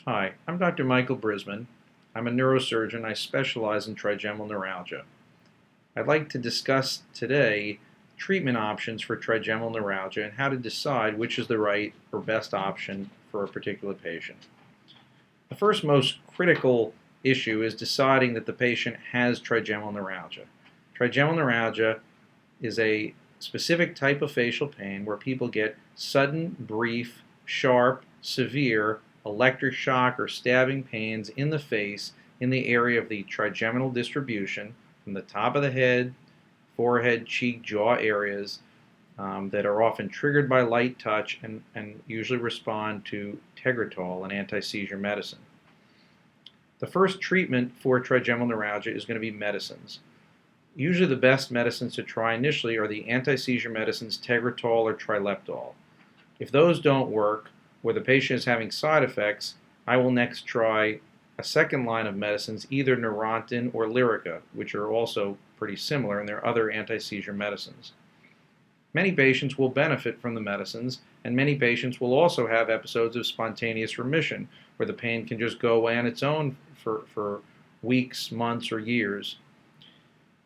Hi, I'm Dr. Michael Brisman. I'm a neurosurgeon. I specialize in trigeminal neuralgia. I'd like to discuss today treatment options for trigeminal neuralgia and how to decide which is the right or best option for a particular patient. The first most critical issue is deciding that the patient has trigeminal neuralgia. Trigeminal neuralgia is a specific type of facial pain where people get sudden, brief, sharp, severe electric shock or stabbing pains in the face in the area of the trigeminal distribution from the top of the head, forehead, cheek, jaw areas that are often triggered by light touch and usually respond to Tegretol, an anti-seizure medicine. The first treatment for trigeminal neuralgia is going to be medicines. Usually the best medicines to try initially are the anti-seizure medicines Tegretol or Trileptal. If those don't work, or the patient is having side effects, I will next try a second line of medicines, either Neurontin or Lyrica, which are also pretty similar, and there are other anti-seizure medicines. Many patients will benefit from the medicines, and many patients will also have episodes of spontaneous remission, where the pain can just go away on its own for weeks, months, or years.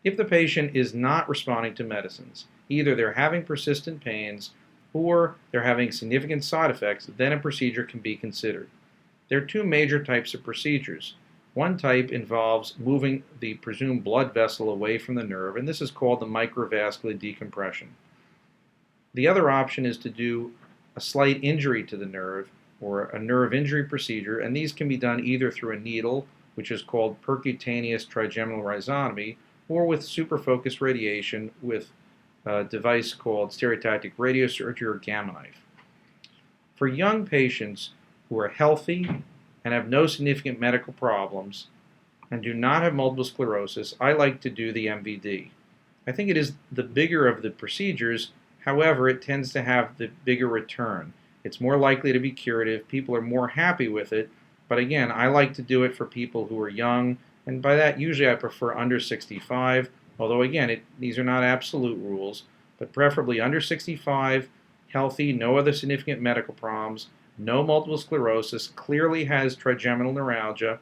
If the patient is not responding to medicines, either they're having persistent pains or they're having significant side effects, then a procedure can be considered. There are two major types of procedures. One type involves moving the presumed blood vessel away from the nerve, and this is called the microvascular decompression. The other option is to do a slight injury to the nerve or a nerve injury procedure, and these can be done either through a needle, which is called percutaneous trigeminal rhizotomy, or with superfocused radiation with a device called stereotactic radiosurgery or gamma knife. For young patients who are healthy and have no significant medical problems and do not have multiple sclerosis, I like to do the MVD. I think it is the bigger of the procedures, however, it tends to have the bigger return. It's more likely to be curative, people are more happy with it, but again, I like to do it for people who are young, and by that usually I prefer under 65, although again, these are not absolute rules, but preferably under 65, healthy, no other significant medical problems, no multiple sclerosis, clearly has trigeminal neuralgia.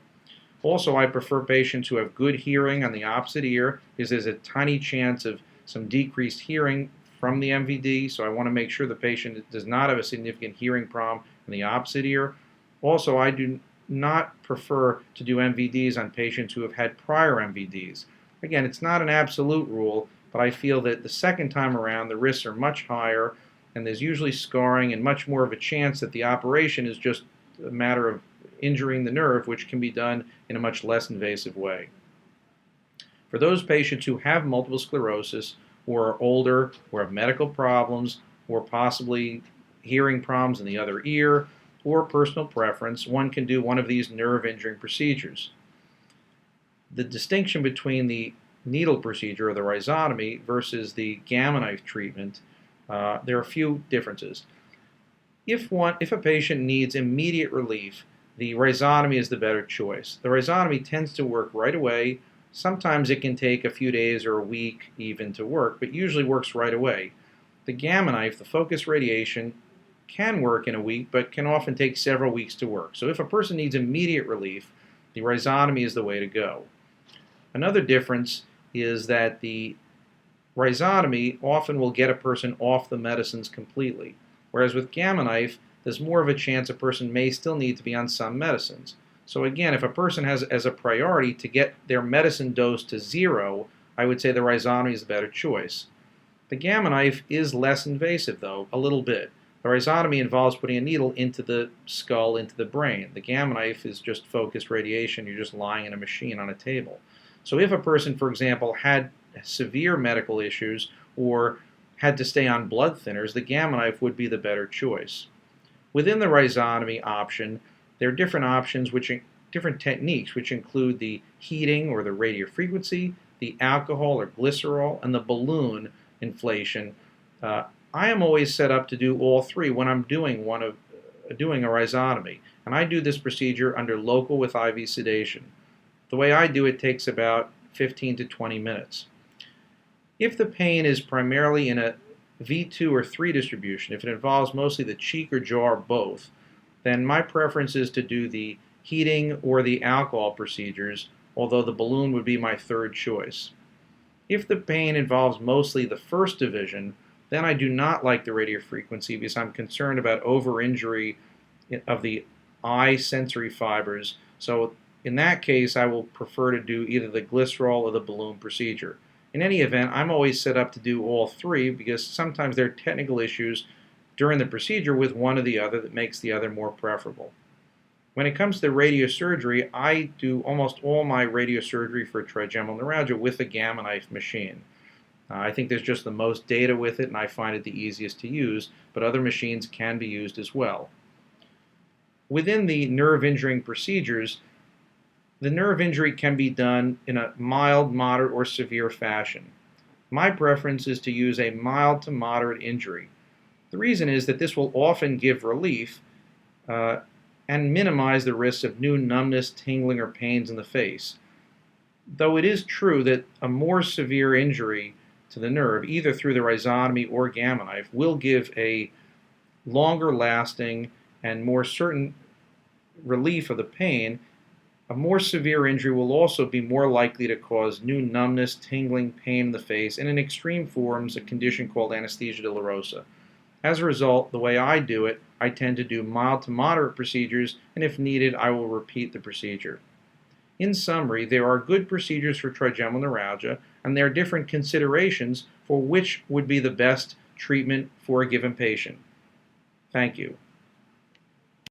Also, I prefer patients who have good hearing on the opposite ear, because there's a tiny chance of some decreased hearing from the MVD, so I want to make sure the patient does not have a significant hearing problem in the opposite ear. Also, I do not prefer to do MVDs on patients who have had prior MVDs. Again, it's not an absolute rule, but I feel that the second time around the risks are much higher, and there's usually scarring and much more of a chance that the operation is just a matter of injuring the nerve, which can be done in a much less invasive way. For those patients who have multiple sclerosis, or are older, or have medical problems, or possibly hearing problems in the other ear, or personal preference, one can do one of these nerve injuring procedures. The distinction between the needle procedure or the rhizotomy versus the gamma knife treatment, there are a few differences. If a patient needs immediate relief, the rhizotomy is the better choice. The rhizotomy tends to work right away. Sometimes it can take a few days or a week even to work, but usually works right away. The gamma knife, the focused radiation, can work in a week, but can often take several weeks to work. So if a person needs immediate relief, the rhizotomy is the way to go. Another difference is that the rhizotomy often will get a person off the medicines completely, whereas with gamma knife, there's more of a chance a person may still need to be on some medicines. So again, if a person has as a priority to get their medicine dose to 0, I would say the rhizotomy is the better choice. The gamma knife is less invasive, though, a little bit. The rhizotomy involves putting a needle into the skull, into the brain. The gamma knife is just focused radiation. You're just lying in a machine on a table. So if a person, for example, had severe medical issues or had to stay on blood thinners, the gamma knife would be the better choice. Within the rhizotomy option, there are different options, different techniques, which include the heating or the radiofrequency, the alcohol or glycerol, and the balloon inflation. I am always set up to do all three when I'm doing a rhizotomy, and I do this procedure under local with IV sedation. The way I do it takes about 15 to 20 minutes. If the pain is primarily in a V2 or 3 distribution, if it involves mostly the cheek or jaw or both, then my preference is to do the heating or the alcohol procedures, although the balloon would be my third choice. If the pain involves mostly the first division, then I do not like the radiofrequency because I'm concerned about over-injury of the eye sensory fibers. So in that case, I will prefer to do either the glycerol or the balloon procedure. In any event, I'm always set up to do all three because sometimes there are technical issues during the procedure with one or the other that makes the other more preferable. When it comes to radiosurgery, I do almost all my radiosurgery for trigeminal neuralgia with a Gamma Knife machine. I think there's just the most data with it, and I find it the easiest to use, but other machines can be used as well. Within the nerve injuring procedures, the nerve injury can be done in a mild, moderate, or severe fashion. My preference is to use a mild to moderate injury. The reason is that this will often give relief and minimize the risk of new numbness, tingling, or pains in the face. Though it is true that a more severe injury to the nerve, either through the rhizotomy or Gamma Knife, will give a longer lasting and more certain relief of the pain, a more severe injury will also be more likely to cause new numbness, tingling, pain in the face, and in extreme forms, a condition called anesthesia dolorosa. As a result, the way I do it, I tend to do mild to moderate procedures, and if needed, I will repeat the procedure. In summary, there are good procedures for trigeminal neuralgia, and there are different considerations for which would be the best treatment for a given patient. Thank you.